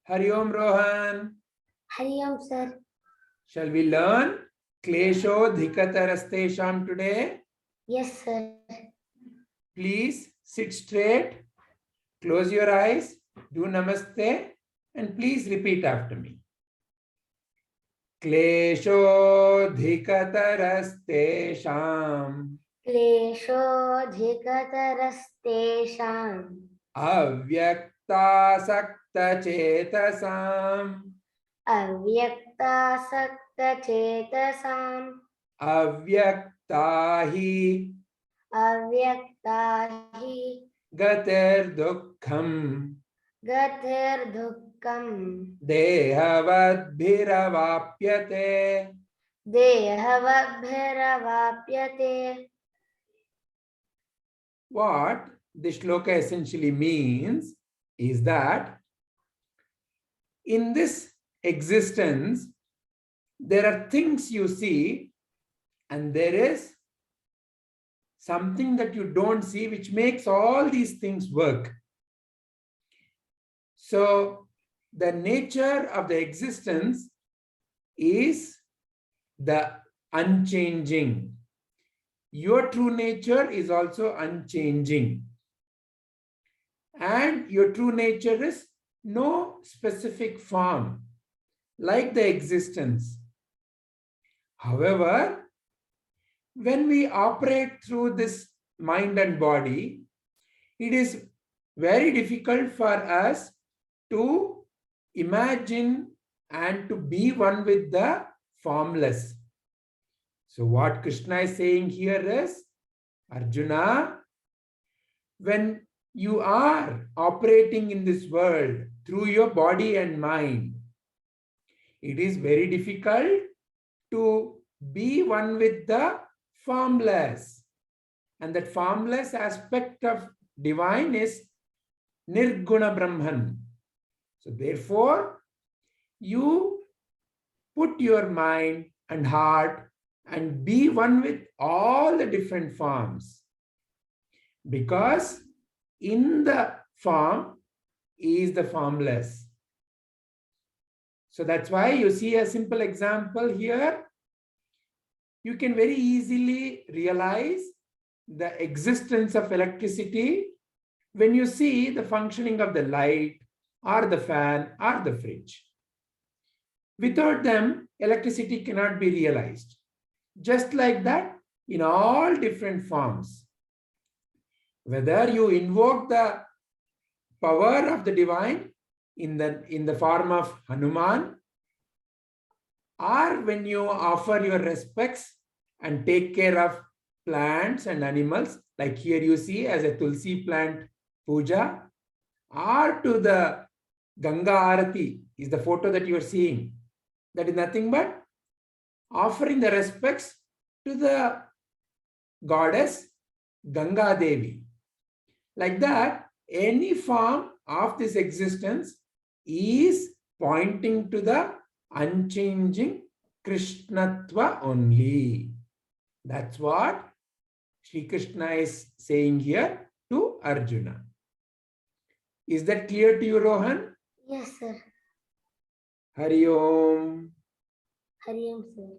Hari Om Rohan. Hari Om, sir. Shall we learn Klesho Dhikatarastesham today? Yes, sir. Please sit straight, close your eyes, do Namaste, and please repeat after me. Klesho Dhikatarastesham क्लेशोऽधिकतरस्तेषाम् Avyaktasaktachetasam अव्यक्तासक्तचेतसाम् Avyaktahi अव्यक्ताहि Gatir गतिर्दुःखम् Dehavadbhiravapyate. देहवद्भिरवाप्यते. What this shloka essentially means is that in this existence, there are things you see, and there is something that you don't see, which makes all these things work. So, the nature of the existence is the unchanging. Your true nature is also unchanging. And your true nature is no specific form, like the existence. However, when we operate through this mind and body, it is very difficult for us to imagine and to be one with the formless. So what Krishna is saying here is, Arjuna, when you are operating in this world through your body and mind, it is very difficult to be one with the formless. And that formless aspect of divine is Nirguna Brahman. So therefore, you put your mind and heart and be one with all the different forms. Because in the form is the formless. So that's why you see a simple example here. You can very easily realize the existence of electricity when you see the functioning of the light or the fan or the fridge. Without them, electricity cannot be realized. Just like that, in all different forms. Whether you invoke the power of the divine in the form of Hanuman, or when you offer your respects and take care of plants and animals, like here you see as a Tulsi plant puja, or to the Ganga Arati is the photo that you are seeing. That is nothing but offering the respects to the goddess Ganga Devi. Like that, any form of this existence is pointing to the unchanging Krishnatva only. That's what Sri Krishna is saying here to Arjuna. Is that clear to you, Rohan? Yes, sir. Hari Om. Hari Om, sir.